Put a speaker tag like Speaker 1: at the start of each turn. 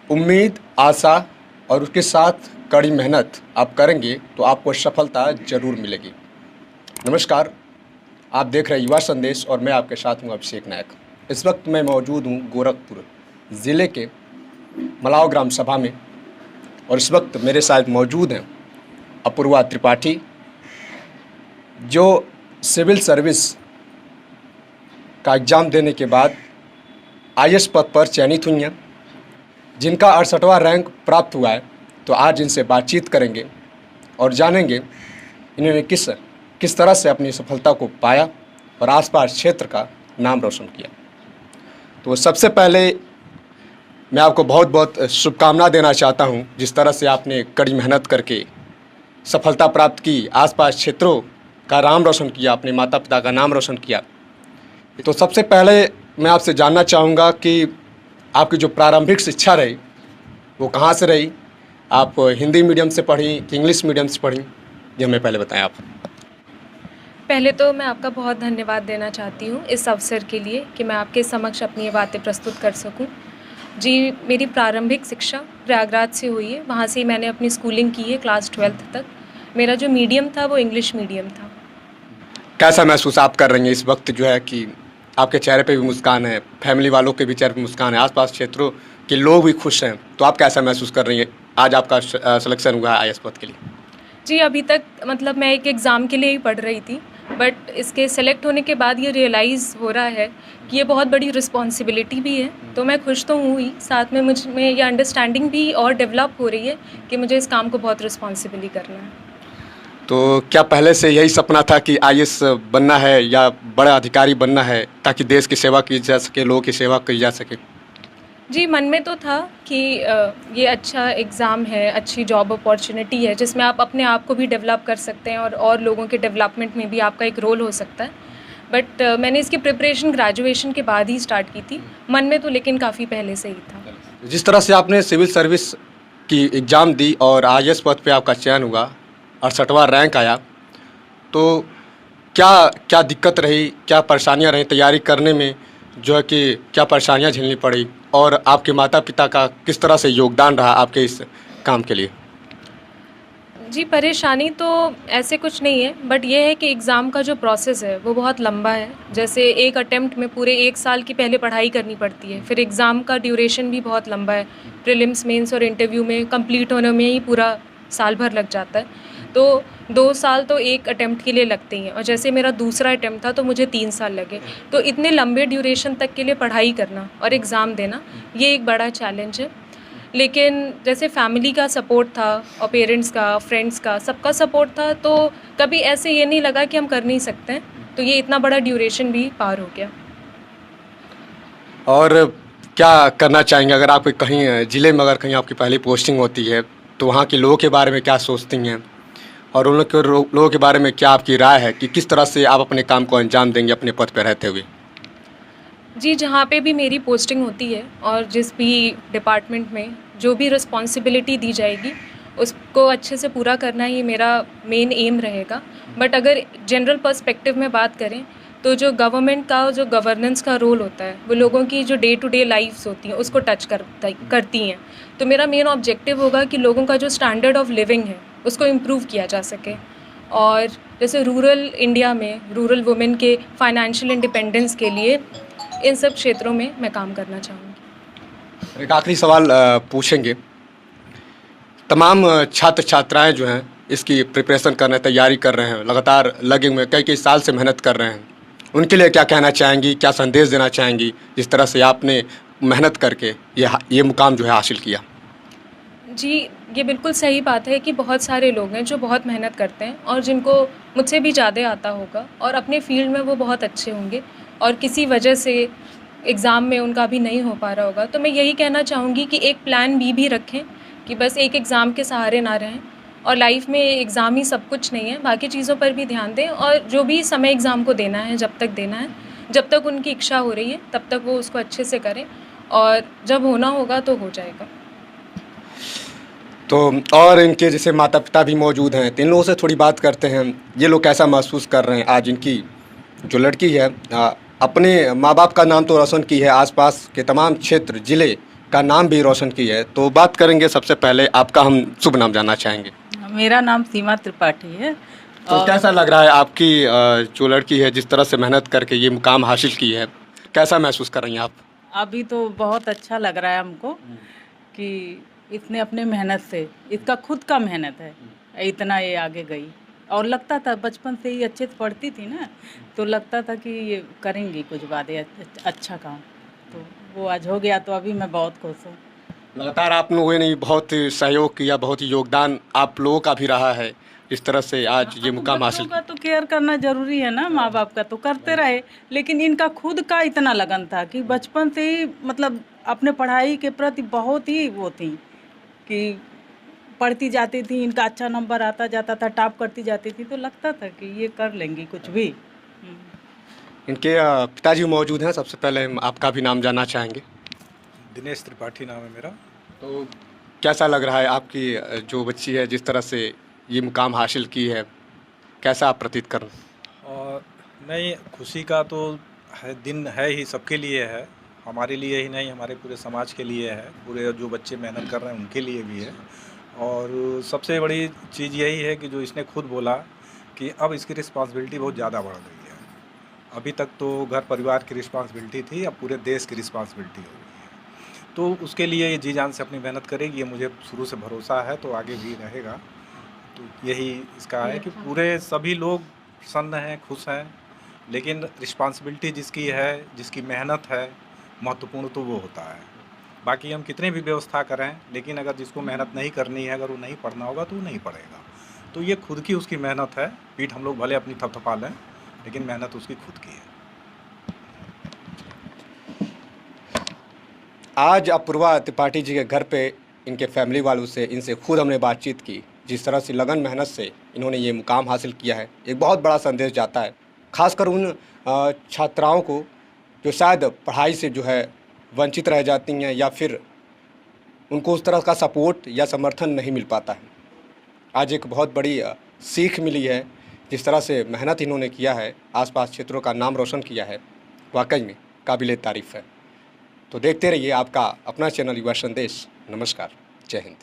Speaker 1: उम्मीद, आशा और उसके साथ कड़ी मेहनत आप करेंगे तो आपको सफलता ज़रूर मिलेगी। नमस्कार, आप देख रहे हैं युवा संदेश और मैं आपके साथ हूं अभिषेक नायक। इस वक्त मैं मौजूद हूं गोरखपुर ज़िले के मलाव ग्राम सभा में और इस वक्त मेरे साथ मौजूद हैं अपूर्वा त्रिपाठी, जो सिविल सर्विस का एग्ज़ाम देने के बाद आईएएस पद पर चयनित हुई हैं, जिनका 68वां रैंक प्राप्त हुआ है। तो आज इनसे बातचीत करेंगे और जानेंगे इन्होंने किस तरह से अपनी सफलता को पाया और आसपास क्षेत्र का नाम रोशन किया। तो सबसे पहले मैं आपको बहुत बहुत शुभकामना देना चाहता हूं, जिस तरह से आपने कड़ी मेहनत करके सफलता प्राप्त की, आसपास क्षेत्रों का नाम रोशन किया, अपने माता पिता का नाम रोशन किया। तो सबसे पहले मैं आपसे जानना चाहूँगा कि आपकी जो प्रारंभिक शिक्षा रही वो कहाँ से रही? आप हिंदी मीडियम से पढ़ी कि इंग्लिश मीडियम से पढ़ी, ये हमें पहले बताएं आप।
Speaker 2: पहले तो मैं आपका बहुत धन्यवाद देना चाहती हूँ इस अवसर के लिए कि मैं आपके समक्ष अपनी ये बातें प्रस्तुत कर सकूँ। जी, मेरी प्रारंभिक शिक्षा प्रयागराज से हुई है, वहाँ से मैंने अपनी स्कूलिंग की है क्लास 12th तक। मेरा जो मीडियम था वो इंग्लिश मीडियम था।
Speaker 1: कैसा महसूस आप कर रही हैं इस वक्त, जो है कि आपके चेहरे पे भी मुस्कान है, फैमिली वालों के भी चेहरे पे मुस्कान है, आसपास क्षेत्रों के लोग भी खुश हैं, तो आप कैसा महसूस कर रही हैं आज आपका सिलेक्शन हुआ है आईएएस पद के लिए?
Speaker 2: जी, अभी तक मतलब मैं एक एग्ज़ाम के लिए ही पढ़ रही थी, बट इसके सेलेक्ट होने के बाद ये रियलाइज़ हो रहा है कि ये बहुत बड़ी रिस्पॉन्सिबिलिटी भी है। तो मैं खुश तो हूँ ही, साथ में मुझ में ये अंडरस्टैंडिंग भी और डेवलप हो रही है कि मुझे इस काम को बहुत रिस्पॉन्सिबली करना है।
Speaker 1: तो क्या पहले से यही सपना था कि आईएएस बनना है या बड़ा अधिकारी बनना है, ताकि देश की सेवा की जा सके, लोगों की सेवा की जा सके?
Speaker 2: जी, मन में तो था कि ये अच्छा एग्ज़ाम है, अच्छी जॉब अपॉर्चुनिटी है जिसमें आप अपने आप को भी डेवलप कर सकते हैं और लोगों के डेवलपमेंट में भी आपका एक रोल हो सकता है। बट मैंने इसकी प्रिपरेशन ग्रेजुएशन के बाद ही स्टार्ट की थी। मन में तो लेकिन काफ़ी पहले से ही था।
Speaker 1: जिस तरह से आपने सिविल सर्विस की एग्ज़ाम दी और आईएएस पद पे आपका चयन हुआ, 68वां रैंक आया, तो क्या क्या दिक्कत रही, क्या परेशानियां रही तैयारी करने में, जो है कि क्या परेशानियां झेलनी पड़ी, और आपके माता पिता का किस तरह से योगदान रहा आपके इस काम के लिए?
Speaker 2: जी, परेशानी तो ऐसे कुछ नहीं है, बट ये है कि एग्ज़ाम का जो प्रोसेस है वो बहुत लंबा है। जैसे एक अटेम्प्ट में पूरे 1 साल की पहले पढ़ाई करनी पड़ती है, फिर एग्ज़ाम का ड्यूरेशन भी बहुत लंबा है। प्रीलिम्स, मेंस और इंटरव्यू में कंप्लीट होने में ही पूरा साल भर लग जाता है। तो 2 साल तो एक अटेम्प्ट के लिए लगते ही हैं, और जैसे मेरा दूसरा अटेम्प्ट था तो मुझे 3 साल लगे। तो इतने लंबे ड्यूरेशन तक के लिए पढ़ाई करना और एग्ज़ाम देना, ये एक बड़ा चैलेंज है। लेकिन जैसे फैमिली का सपोर्ट था और पेरेंट्स का, फ्रेंड्स का, सबका सपोर्ट था, तो कभी ऐसे ये नहीं लगा कि हम कर नहीं सकते हैं। तो ये इतना बड़ा ड्यूरेशन भी पार हो गया।
Speaker 1: और क्या करना चाहेंगे अगर आप कहीं ज़िले में अगर कहीं आपकी पहली पोस्टिंग होती है, तो वहाँ के लोगों के बारे में क्या सोचती हैं, और उन लोगों के बारे में क्या आपकी राय है कि किस तरह से आप अपने काम को अंजाम देंगे अपने पद पर रहते हुए?
Speaker 2: जी, जहाँ पे भी मेरी पोस्टिंग होती है और जिस भी डिपार्टमेंट में जो भी रिस्पॉन्सिबिलिटी दी जाएगी, उसको अच्छे से पूरा करना ही मेरा मेन एम रहेगा। बट अगर जनरल पर्सपेक्टिव में बात करें, तो जो गवर्नमेंट का जो गवर्नेंस का रोल होता है, वो लोगों की जो डे टू डे लाइफ्स होती हैं उसको टच करती हैं। तो मेरा मेन ऑब्जेक्टिव होगा कि लोगों का जो स्टैंडर्ड ऑफ लिविंग है उसको इम्प्रूव किया जा सके। और जैसे रूरल इंडिया में रूरल वुमेन के फाइनेंशियल इंडिपेंडेंस के लिए इन सब क्षेत्रों में मैं काम करना चाहूँगी।
Speaker 1: एक आखिरी सवाल पूछेंगे। तमाम छात्र छात्राएं जो हैं इसकी प्रिपरेशन कर रहे हैं, तैयारी कर रहे हैं, लगातार लगे हुए कई कई साल से मेहनत कर रहे हैं, उनके लिए क्या कहना चाहेंगी, क्या संदेश देना चाहेंगी, जिस तरह से आपने मेहनत करके ये मुकाम जो है हासिल किया?
Speaker 2: जी, ये बिल्कुल सही बात है कि बहुत सारे लोग हैं जो बहुत मेहनत करते हैं और जिनको मुझसे भी ज़्यादा आता होगा और अपने फील्ड में वो बहुत अच्छे होंगे, और किसी वजह से एग्ज़ाम में उनका भी नहीं हो पा रहा होगा। तो मैं यही कहना चाहूँगी कि एक प्लान बी भी रखें, कि बस एक एग्ज़ाम के सहारे ना रहें, और लाइफ में एग्ज़ाम ही सब कुछ नहीं है, बाकी चीज़ों पर भी ध्यान दें, और जो भी समय एग्ज़ाम को देना है, जब तक देना है, जब तक उनकी इच्छा हो रही है तब तक वो उसको अच्छे से करें, और जब होना होगा तो हो जाएगा।
Speaker 1: तो और इनके जैसे माता पिता भी मौजूद हैं, तो इन लोगों से थोड़ी बात करते हैं। ये लोग कैसा महसूस कर रहे हैं आज इनकी जो लड़की है अपने माँ बाप का नाम तो रोशन की है, आसपास के तमाम क्षेत्र ज़िले का नाम भी रोशन की है। तो बात करेंगे, सबसे पहले आपका हम शुभ नाम जानना चाहेंगे।
Speaker 3: मेरा नाम सीमा त्रिपाठी है।
Speaker 1: तो
Speaker 3: और
Speaker 1: कैसा लग रहा है आपकी जो लड़की है जिस तरह से मेहनत करके ये मुकाम हासिल की है, कैसा महसूस कर रही हैं आप?
Speaker 3: अभी तो बहुत अच्छा लग रहा है हमको कि इसने अपने मेहनत से, इसका खुद का मेहनत है, इतना ये आगे गई। और लगता था बचपन से ही अच्छे से पढ़ती थी ना, तो लगता था कि ये करेंगी कुछ बातें अच्छा काम, तो वो आज हो गया, तो अभी मैं बहुत खुश हूँ।
Speaker 1: लगातार आप लोगों ने बहुत सहयोग किया, बहुत योगदान आप लोगों का भी रहा है, इस तरह से आज ये मुकाम हासिल
Speaker 3: बच्चों का तो केयर करना जरूरी है ना, माँ बाप का तो करते रहे, लेकिन इनका खुद का इतना लगन था कि बचपन से ही मतलब अपने पढ़ाई के प्रति बहुत ही वो थी कि पढ़ती जाती थी, इनका अच्छा नंबर आता जाता था, टॉप करती जाती थी, तो लगता था कि ये कर लेंगी कुछ भी।
Speaker 1: इनके पिताजी मौजूद हैं, सबसे पहले हम आपका भी नाम जानना चाहेंगे।
Speaker 4: दिनेश त्रिपाठी नाम है मेरा।
Speaker 1: तो कैसा लग रहा है आपकी जो बच्ची है जिस तरह से ये मुकाम हासिल की है, कैसा आप प्रतीत कर रहे हैं?
Speaker 4: और नहीं, खुशी का तो है, दिन है ही, सबके लिए है, हमारे लिए ही नहीं, हमारे पूरे समाज के लिए है, पूरे जो बच्चे मेहनत कर रहे हैं उनके लिए भी है। और सबसे बड़ी चीज़ यही है कि जो इसने खुद बोला कि अब इसकी रिस्पांसिबिलिटी बहुत ज़्यादा बढ़ गई है। अभी तक तो घर परिवार की रिस्पांसिबिलिटी थी, अब पूरे देश की रिस्पांसिबिलिटी हो गई है। तो उसके लिए ये जी जान से अपनी मेहनत करेगी, ये मुझे शुरू से भरोसा है, तो आगे भी रहेगा। तो यही इसका है कि पूरे सभी लोग प्रसन्न हैं, खुश हैं, लेकिन रिस्पांसिबिलिटी जिसकी है, जिसकी मेहनत है, महत्वपूर्ण तो वो होता है। बाकी हम कितने भी व्यवस्था करें, लेकिन अगर जिसको मेहनत नहीं करनी है, अगर वो नहीं पढ़ना होगा तो वो नहीं पढ़ेगा। तो ये खुद की उसकी मेहनत है, पीठ हम लोग भले अपनी थपथपा लें, लेकिन मेहनत उसकी खुद की है।
Speaker 1: आज अपूर्वा त्रिपाठी जी के घर पे इनके फैमिली वालों से, इनसे खुद हमने बातचीत की। जिस तरह से लगन मेहनत से इन्होंने ये मुकाम हासिल किया है, एक बहुत बड़ा संदेश जाता है, खासकर उन छात्राओं को जो शायद पढ़ाई से जो है वंचित रह जाती हैं, या फिर उनको उस तरह का सपोर्ट या समर्थन नहीं मिल पाता है। आज एक बहुत बड़ी सीख मिली है, जिस तरह से मेहनत इन्होंने किया है, आसपास क्षेत्रों का नाम रोशन किया है, वाकई में काबिले तारीफ़ है। तो देखते रहिए आपका अपना चैनल युवा संदेश। नमस्कार, जय हिंद।